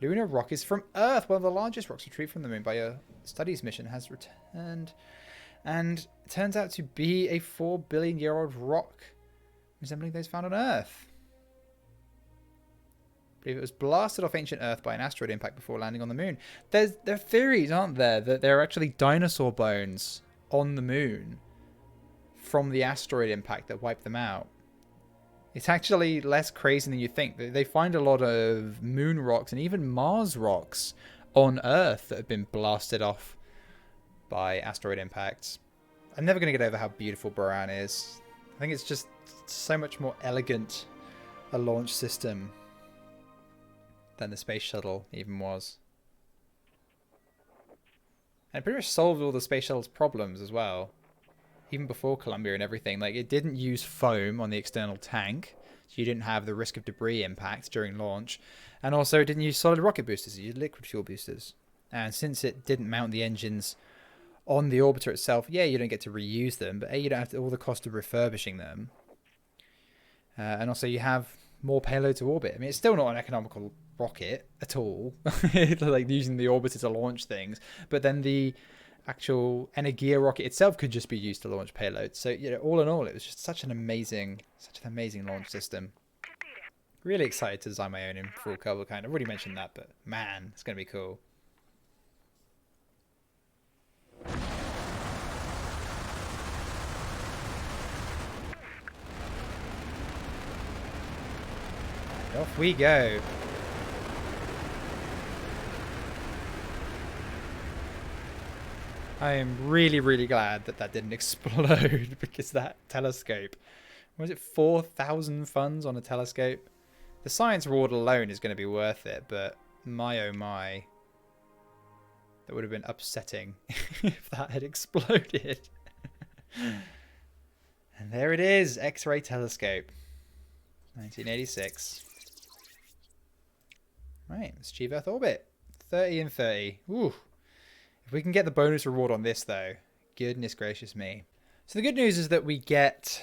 Lunar rock is from Earth. One of the largest rocks retrieved from the moon by a studies mission has returned. And it turns out to be a 4 billion year old rock resembling those found on Earth. I believe it was blasted off ancient Earth by an asteroid impact before landing on the moon. There are theories, aren't there, that there are actually dinosaur bones on the moon from the asteroid impact that wiped them out. It's actually less crazy than you think. They find a lot of moon rocks and even Mars rocks on Earth that have been blasted off by asteroid impacts. I'm never going to get over how beautiful Buran is. I think it's just so much more elegant a launch system than the space shuttle even was. And it pretty much solved all the space shuttle's problems as well. Even before Columbia and everything. Like, it didn't use foam on the external tank, so you didn't have the risk of debris impact during launch. And also, it didn't use solid rocket boosters, it used liquid fuel boosters. And since it didn't mount the engines on the orbiter itself, yeah, you don't get to reuse them, but A, you don't have all the cost of refurbishing them. And also, you have more payload to orbit. I mean, it's still not an economical rocket at all, like using the orbiter to launch things, but then the actual Energia rocket itself could just be used to launch payloads. So, you know, all in all, it was just such an amazing launch system. Really excited to design my own in full Kerbal kind. I've already mentioned that, but man, it's going to be cool. And off we go. I am really, really glad that that didn't explode because that telescope, was it 4,000 funds on a telescope? The science reward alone is going to be worth it, but my oh my, that would have been upsetting if that had exploded. And there it is, X-ray telescope, 1986. Right, let's achieve Earth orbit, 30 and 30. Ooh. If we can get the bonus reward on this, though, goodness gracious me. So the good news is that we get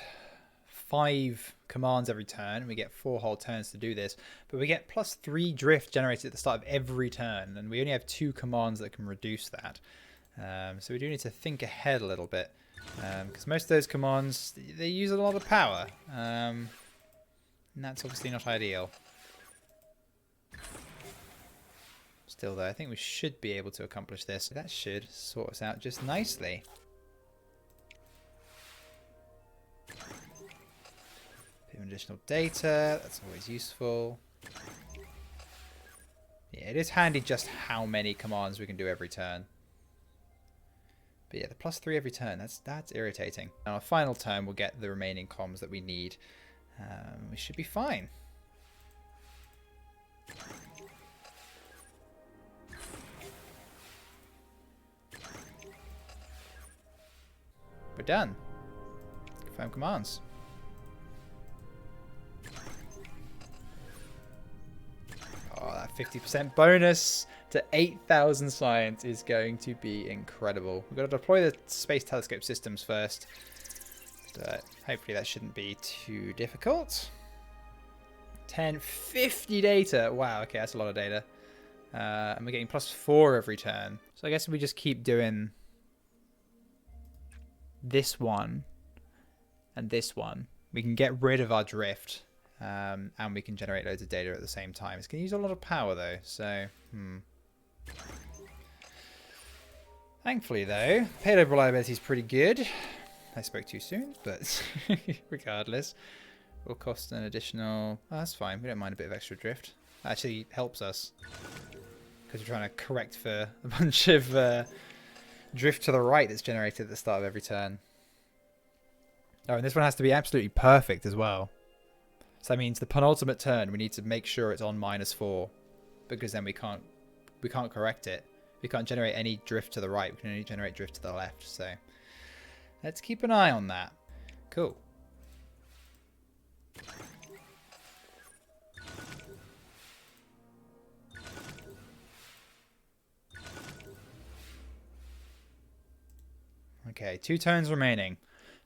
5 commands every turn. We get 4 whole turns to do this. But we get +3 drift generated at the start of every turn. And we only have 2 commands that can reduce that. So we do need to think ahead a little bit. Because most of those commands, they use a lot of power. And that's obviously not ideal. Still though, I think we should be able to accomplish this. That should sort us out just nicely. Bit of additional data, that's always useful. Yeah, it is handy just how many commands we can do every turn. But yeah, the +3 every turn, that's irritating. On our final turn, we'll get the remaining comms that we need. We should be fine. We're done. Confirm commands. Oh, that 50% bonus to 8,000 science is going to be incredible. We've got to deploy the space telescope systems first. But hopefully that shouldn't be too difficult. 1050 data. Wow, okay, that's a lot of data. And we're getting +4 every turn. So I guess we just keep doing this one and this one, we can get rid of our drift, and we can generate loads of data at the same time. It's going to use a lot of power though, so thankfully though, payload reliability is pretty good. I spoke too soon, but regardless, will cost an additional, oh, that's fine, we don't mind a bit of extra drift. That actually helps us because we're trying to correct for a bunch of drift to the right that's generated at the start of every turn. Oh, and this one has to be absolutely perfect as well. So that means the penultimate turn we need to make sure it's on -4, because then we can't correct it. We can't generate any drift to the right. We can only generate drift to the left. So let's keep an eye on that. Cool. Okay, 2 turns remaining.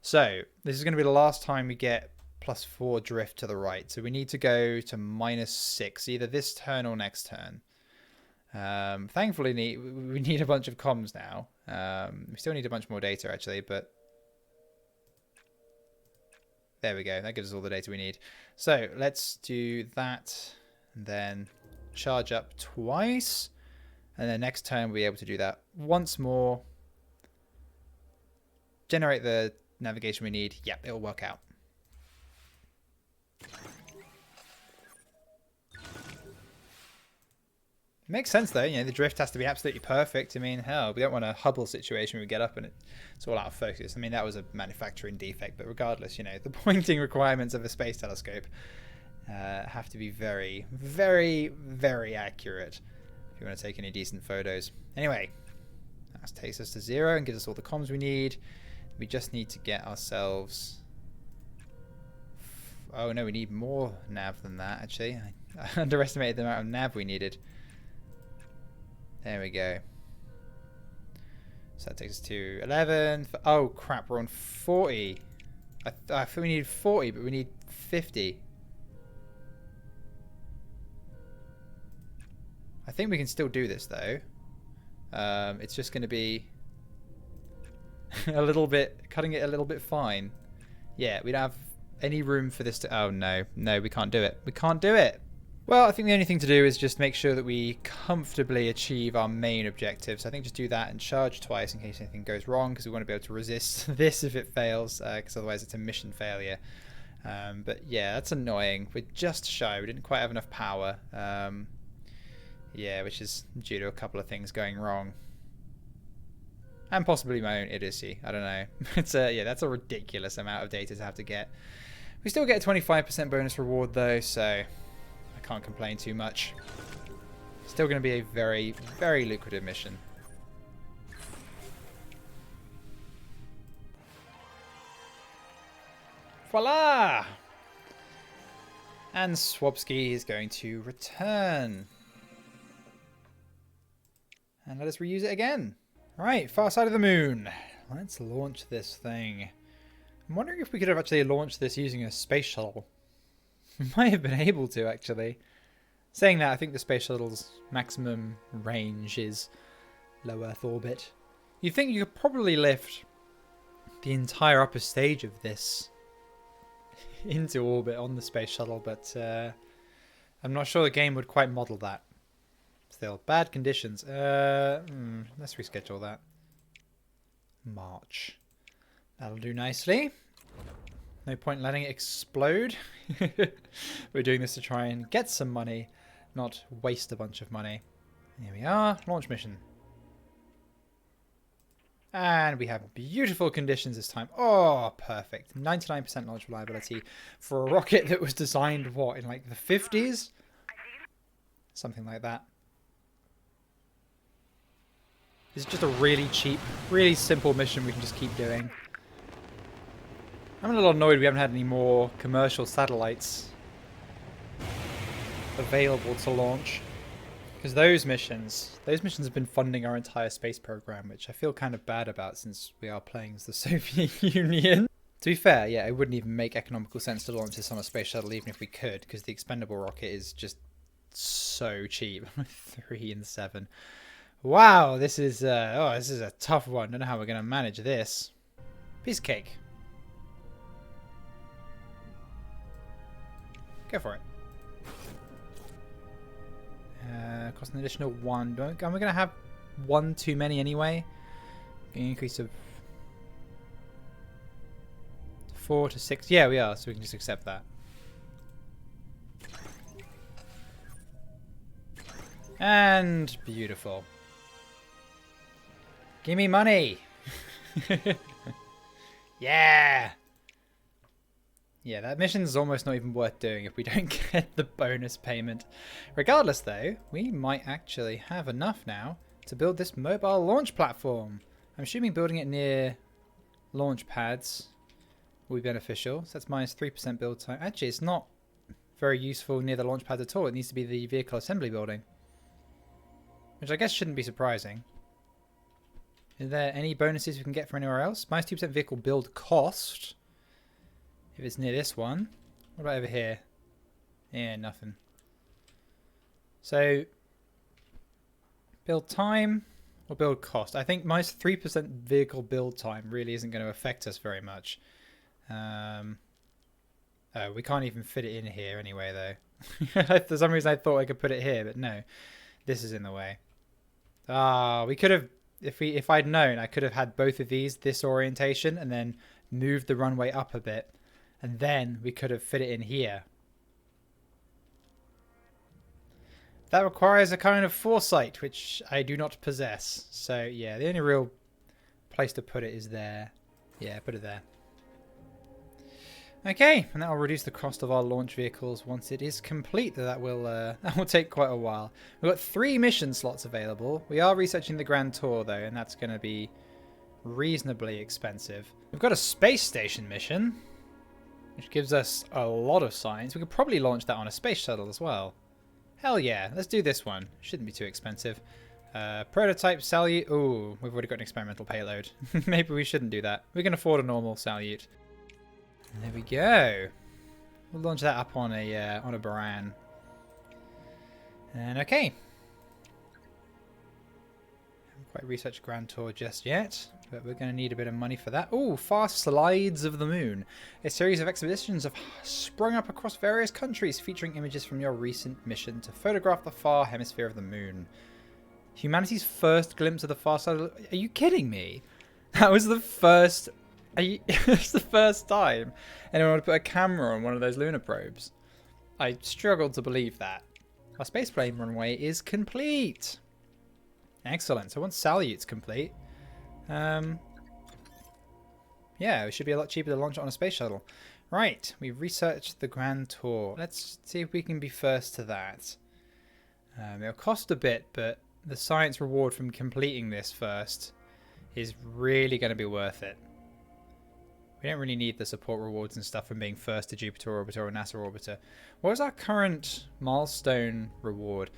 So this is going to be the last time we get +4 drift to the right. So we need to go to -6, either this turn or next turn. Thankfully, we need a bunch of comms now. We still need a bunch more data, actually, but there we go. That gives us all the data we need. So let's do that, and then charge up twice, and then next turn we'll be able to do that once more. Generate the navigation we need. Yep, it'll work out. Makes sense though, you know, the drift has to be absolutely perfect. I mean, hell, we don't want a Hubble situation where we get up and it's all out of focus. I mean, that was a manufacturing defect, but regardless, you know, the pointing requirements of a space telescope have to be very, very, very accurate if you want to take any decent photos. Anyway, that takes us to 0 and gives us all the comms we need. We just need to get ourselves... Oh no, we need more nav than that, actually. I underestimated the amount of nav we needed. There we go. So that takes us to 11. Oh crap, we're on 40. I thought we needed 40, but we need 50. I think we can still do this though. It's just going to be a little bit, cutting it a little bit fine. Yeah, we don't have any room for this to... Oh no, no, we can't do it. We can't do it. Well, I think the only thing to do is just make sure that we comfortably achieve our main objectives. I think just do that and charge twice in case anything goes wrong, because we want to be able to resist this if it fails, because otherwise it's a mission failure. But yeah, that's annoying. We're just shy. We didn't quite have enough power. Yeah, which is due to a couple of things going wrong. And possibly my own idiocy. I don't know. It's yeah, that's a ridiculous amount of data to have to get. We still get a 25% bonus reward though, so... Can't complain too much. Still going to be a very, very lucrative mission. Voila! And Swabski is going to return. And let us reuse it again. Right, far side of the moon. Let's launch this thing. I'm wondering if we could have actually launched this using a space shuttle. We might have been able to, actually. Saying that, I think the space shuttle's maximum range is low Earth orbit. You'd think you could probably lift the entire upper stage of this into orbit on the space shuttle, but I'm not sure the game would quite model that. Still, bad conditions. Let's reschedule that. March. That'll do nicely. No point letting it explode. We're doing this to try and get some money, not waste a bunch of money. Here we are, launch mission. And we have beautiful conditions this time. Oh, perfect. 99% launch reliability for a rocket that was designed, what, in like the 50s? Something like that. It's just a really cheap, really simple mission we can just keep doing. I'm a little annoyed we haven't had any more commercial satellites available to launch. Because those missions have been funding our entire space program, which I feel kind of bad about since we are playing as the Soviet Union. To be fair, yeah, it wouldn't even make economical sense to launch this on a space shuttle even if we could, because the expendable rocket is just so cheap. 3 and 7. Wow, this is a tough one. Don't know how we're going to manage this. Piece of cake. Go for it. Cost an additional 1. Are we going to have 1 too many anyway? An increase of 4 to 6. Yeah, we are, so we can just accept that. And beautiful. Give me money. Yeah. Yeah, that mission's almost not even worth doing if we don't get the bonus payment. Regardless, though, we might actually have enough now to build this mobile launch platform. I'm assuming building it near launch pads will be beneficial. So that's minus 3% build time. Actually, it's not very useful near the launch pads at all. It needs to be the vehicle assembly building, which I guess shouldn't be surprising. Is there any bonuses we can get for anywhere else? Minus 2% vehicle build cost. If it's near this one. What about over here? Yeah, nothing. So, Build time or build cost? I think my 3% vehicle build time really isn't going to affect us very much. Oh, we can't even fit it in here anyway, though. For some reason I thought I could put it here, but no. This is in the way. Ah, we could have, if I'd known, I could have had both of these this orientation and then moved the runway up a bit, and then we could have fit it in here. That requires a kind of foresight, which I do not possess. So yeah, the only real place to put it is there. Yeah, put it there. Okay, and that will reduce the cost of our launch vehicles once it is complete. That will take quite a while. We've got 3 mission slots available. We are researching the Grand Tour though, and that's going to be reasonably expensive. We've got a space station mission, which gives us a lot of science. We could probably launch that on a space shuttle as well. Hell yeah, let's do this one. Shouldn't be too expensive. Prototype salute. Ooh, we've already got an experimental payload. Maybe we shouldn't do that. We can afford a normal salute. And there we go. We'll launch that up on a Baran. And okay. Haven't quite researched Grand Tour just yet, but we're going to need a bit of money for that. Ooh, Fast Slides of the Moon. A series of expeditions have sprung up across various countries, featuring images from your recent mission to photograph the far hemisphere of the moon. Humanity's first glimpse of the far side of the... Are you kidding me? That was the first... It's the first time anyone would put a camera on one of those lunar probes. I struggled to believe that. Our spaceplane runway is complete. Excellent. So once Salute's complete, yeah, it should be a lot cheaper to launch it on a space shuttle. Right, we've researched the Grand Tour. Let's see if we can be first to that. It'll cost a bit, but the science reward from completing this first is really going to be worth it. We don't really need the support rewards and stuff from being first to Jupiter Orbiter or NASA Orbiter. What is our current milestone reward?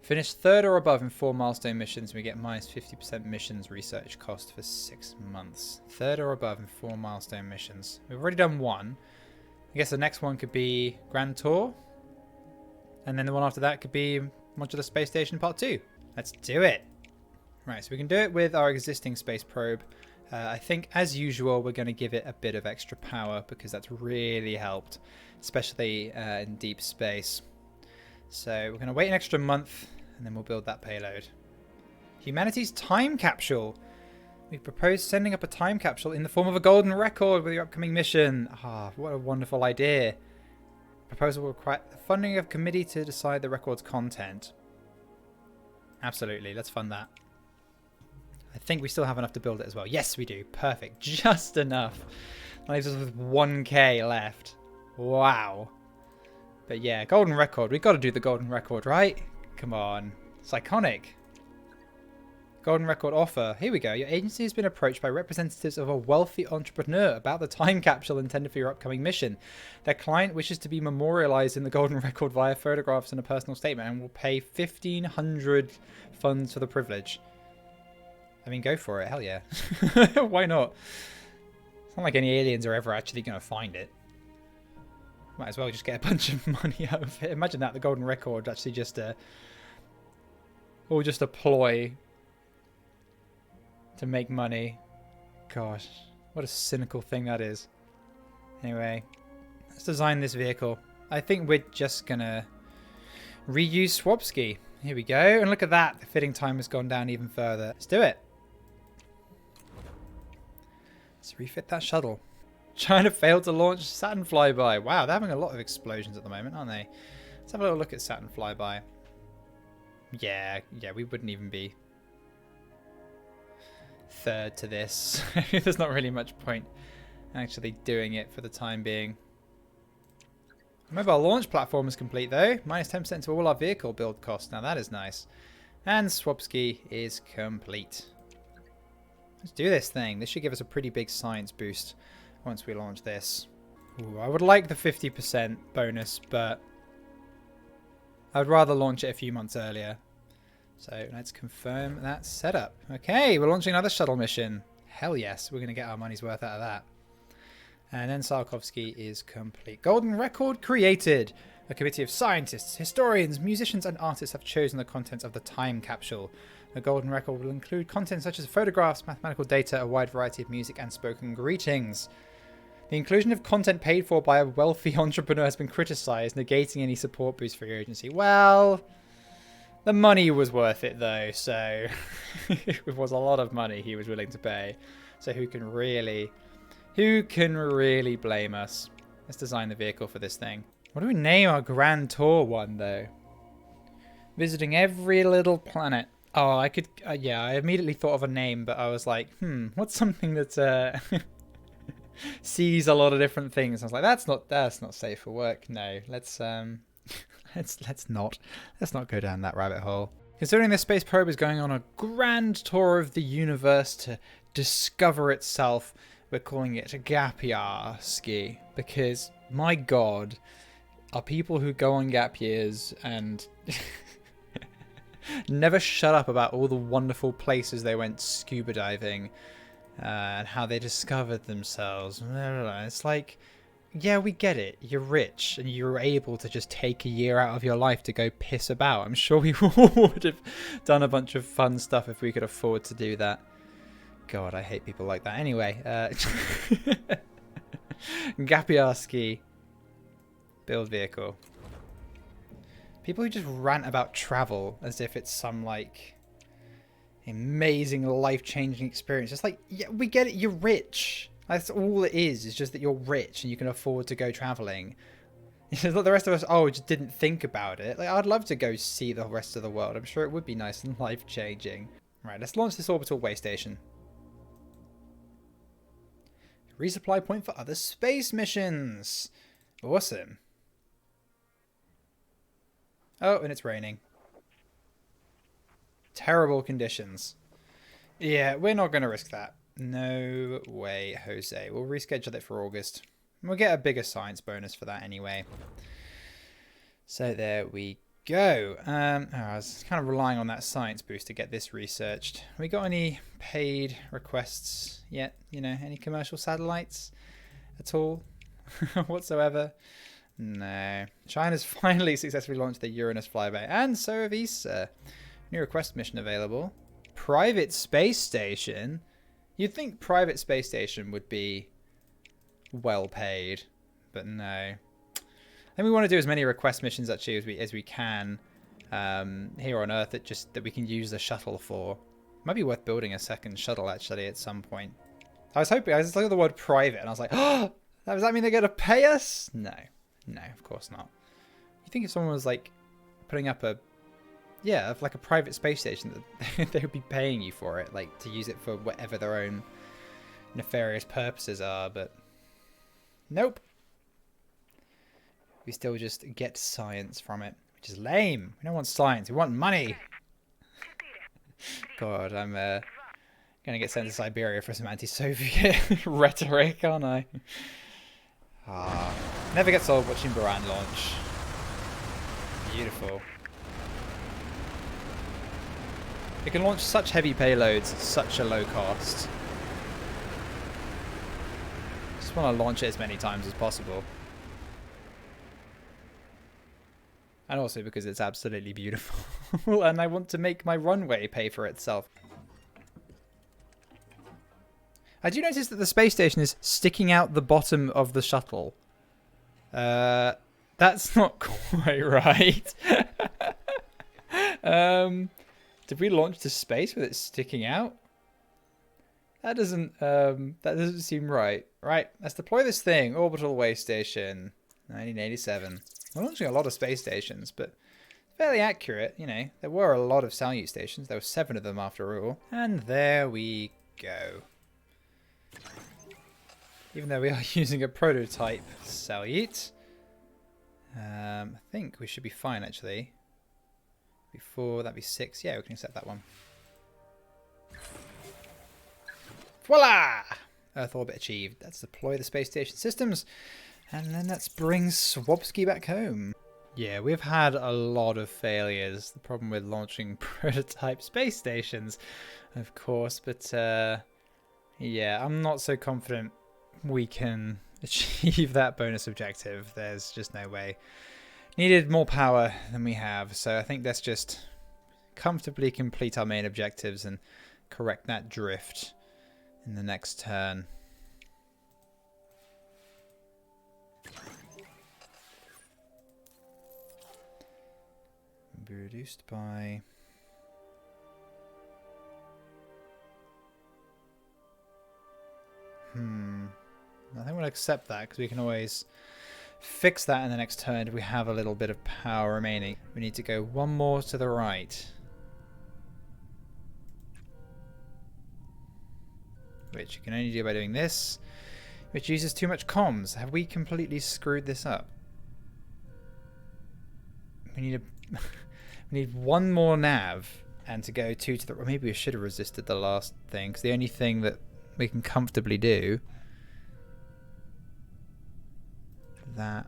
Finish 3rd or above in 4 milestone missions, and we get minus 50% missions research cost for 6 months. 3rd or above in 4 milestone missions. We've already done 1. I guess the next one could be Grand Tour. And then the one after that could be Modular Space Station Part 2. Let's do it. Right, so we can do it with our existing space probe. I think, as usual, we're going to give it a bit of extra power because that's really helped, especially in deep space. So we're going to wait an extra month, and then we'll build that payload. Humanity's time capsule. We've proposed sending up a time capsule in the form of a golden record with your upcoming mission. Ah, what a wonderful idea. Proposal will require the funding of a committee to decide the record's content. Absolutely, let's fund that. I think we still have enough to build it as well. Yes, we do. Perfect. Just enough. That leaves us with 1k left. Wow. But yeah, golden record. We've got to do the golden record, right? Come on. It's iconic. Golden record offer. Here we go. Your agency has been approached by representatives of a wealthy entrepreneur about the time capsule intended for your upcoming mission. Their client wishes to be memorialized in the golden record via photographs and a personal statement and will pay 1,500 funds for the privilege. I mean, go for it. Hell yeah. Why not? It's not like any aliens are ever actually going to find it. Might as well just get a bunch of money out of it. Imagine that, the golden record actually just all just a ploy to make money. Gosh, what a cynical thing that is. Anyway, let's design this vehicle. I think we're just going to reuse Swabski. Here we go. And look at that. The fitting time has gone down even further. Let's do it. Let's refit that shuttle. China failed to launch Saturn flyby. Wow, they're having a lot of explosions at the moment, aren't they? Let's have a little look at Saturn flyby. Yeah, we wouldn't even be third to this. There's not really much point actually doing it for the time being. Mobile launch platform is complete though. Minus 10% to all our vehicle build costs. Now that is nice. And Swabski is complete. Let's do this thing. This should give us a pretty big science boost once we launch this. Ooh, I would like the 50% bonus, but I'd rather launch it a few months earlier. So let's confirm that setup. Okay, we're launching another shuttle mission. Hell yes, we're going to get our money's worth out of that. And then Sarkovsky is complete. Golden record created. A committee of scientists, historians, musicians and artists have chosen the contents of the time capsule. The golden record will include content such as photographs, mathematical data, a wide variety of music and spoken greetings. The inclusion of content paid for by a wealthy entrepreneur has been criticised, negating any support boost for your agency. Well, the money was worth it though, so it was a lot of money he was willing to pay. So who can really blame us? Let's design the vehicle for this thing. What do we name our Grand Tour one though? Visiting every little planet. Oh, I could, yeah, I immediately thought of a name, but I was like, what's something that sees a lot of different things? I was like, that's not safe for work. No, let's not go down that rabbit hole. Considering this space probe is going on a grand tour of the universe to discover itself, we're calling it a gap year ski because, my God, are people who go on gap years and never shut up about all the wonderful places they went scuba diving and how they discovered themselves. It's like, yeah, we get it. You're rich and you're able to just take a year out of your life to go piss about. I'm sure we all would have done a bunch of fun stuff if we could afford to do that. God, I hate people like that. Anyway, Gapiarski build vehicle. People who just rant about travel as if it's some like amazing life-changing experience. It's like, yeah, we get it. You're rich. That's all it is. It's just that you're rich and you can afford to go traveling. It's like the rest of us, just didn't think about it. Like, I'd love to go see the rest of the world. I'm sure it would be nice and life-changing. Right, let's launch this orbital way station. Resupply point for other space missions. Awesome. Oh, and it's raining. Terrible conditions. Yeah, we're not going to risk that. No way, Jose. We'll reschedule it for August. We'll get a bigger science bonus for that anyway. So there we go. I was kind of relying on that science boost to get this researched. We got any paid requests yet? You know, any commercial satellites at all whatsoever? No. China's finally successfully launched the Uranus flyby, and so have ESA. New request mission available. Private space station? You'd think private space station would be well paid, but no. I think we want to do as many request missions actually as we can here on Earth that we can use the shuttle for. Might be worth building a second shuttle actually at some point. I was looking at the word private and I was like, oh, does that mean they're going to pay us? No, of course not. You think if someone was like putting up a private space station, that they would be paying you for it, like to use it for whatever their own nefarious purposes are, but nope. We still just get science from it, which is lame. We don't want science, we want money. God, I'm gonna get sent to Siberia for some anti-Soviet rhetoric, aren't I? Never gets old watching Buran launch. Beautiful. It can launch such heavy payloads at such a low cost. Just want to launch it as many times as possible. And also because it's absolutely beautiful. And I want to make my runway pay for itself. I do notice that the space station is sticking out the bottom of the shuttle. That's not quite right. Did we launch to space with it sticking out? That doesn't seem right. Right, let's deploy this thing. Orbital way station, 1987. We're launching a lot of space stations, but fairly accurate. You know, there were a lot of Salyut stations. There were 7 of them after all. And there we go. Even though we are using a prototype Salyut, I think we should be fine actually. Before that'd be 6. Yeah, we can accept that one. Voila! Earth orbit achieved. Let's deploy the space station systems, and then let's bring Swabski back home. Yeah, we've had a lot of failures. The problem with launching prototype space stations, of course, but yeah, I'm not so confident we can achieve that bonus objective. There's just no way. Needed more power than we have, so I think let's just comfortably complete our main objectives and correct that drift in the next turn. Be reduced by... I think we'll accept that because we can always fix that in the next turn if we have a little bit of power remaining. We need to go one more to the right. Which you can only do by doing this, which uses too much comms. Have we completely screwed this up? We need a we need one more nav and to go 2 to the... Or maybe we should have resisted the last thing, because the only thing that we can comfortably do... That...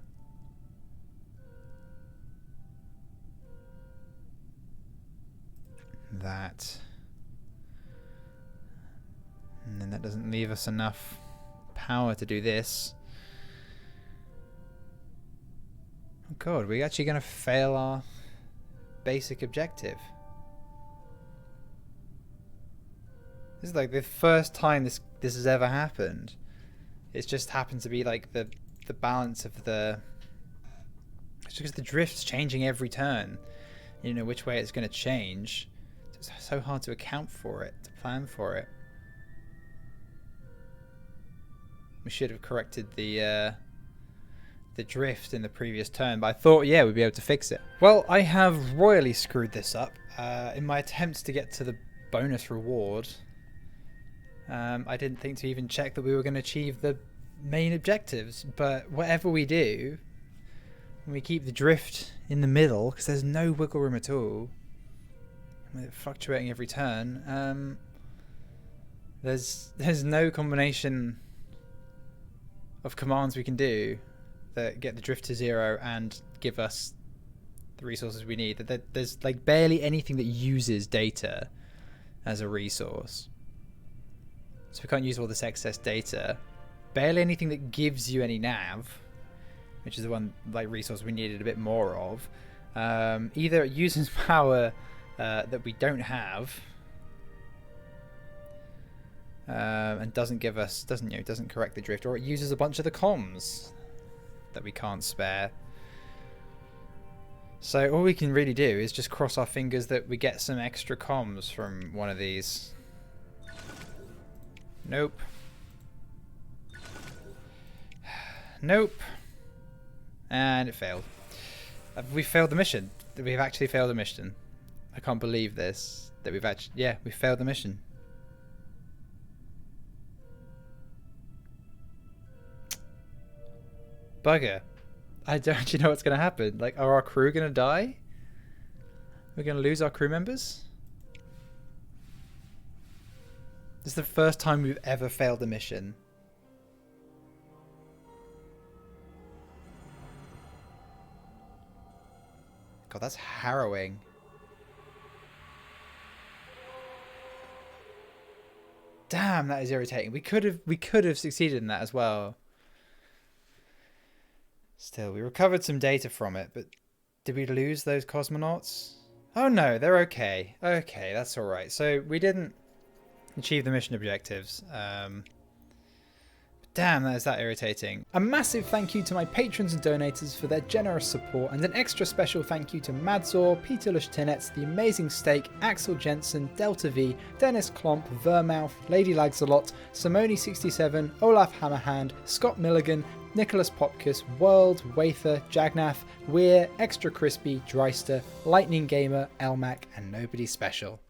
And then that doesn't leave us enough power to do this. Oh god, we're actually going to fail our basic objective. This is like the first time this has ever happened. It's just happened to be like the balance of the... It's because the drift's changing every turn. You know which way it's going to change. It's so hard to account for it, to plan for it. We should have corrected the drift in the previous turn, but I thought, yeah, we'd be able to fix it. Well, I have royally screwed this up. In my attempts to get to the bonus reward, I didn't think to even check that we were going to achieve the main objectives, but whatever we do, when we keep the drift in the middle, because there's no wiggle room at all, with it fluctuating every turn, there's no combination of commands we can do that get the drift to 0 and give us the resources we need. There's like barely anything that uses data as a resource, so we can't use all this excess data. Barely anything that gives you any nav, which is the one like resource we needed a bit more of. Either it uses power that we don't have, and doesn't give us, doesn't correct the drift, or it uses a bunch of the comms that we can't spare. So all we can really do is just cross our fingers that we get some extra comms from one of these. Nope. Nope. And it failed. We failed the mission. We've actually failed the mission. I can't believe this. That we've actually... Yeah, we failed the mission. Bugger. I don't actually know what's going to happen. Like, are our crew going to die? We're going to lose our crew members? This is the first time we've ever failed a mission. God, that's harrowing. Damn, that is irritating. We could have succeeded in that as well. Still, we recovered some data from it, but did we lose those cosmonauts? Oh no, they're okay. Okay, that's all right. So we didn't achieve the mission objectives. Damn, that is that irritating. A massive thank you to my patrons and donators for their generous support, and an extra special thank you to Madzor, Peter Lushtinets, The Amazing Steak, Axel Jensen, Delta V, Dennis Klomp, Vermouth, Lady Lagsalot, Simone67, Olaf Hammerhand, Scott Milligan, Nicholas Popkus, World, Wather, Jagnath, Weir, Extra Crispy, Dreister, Lightning Gamer, Elmac, and Nobody Special.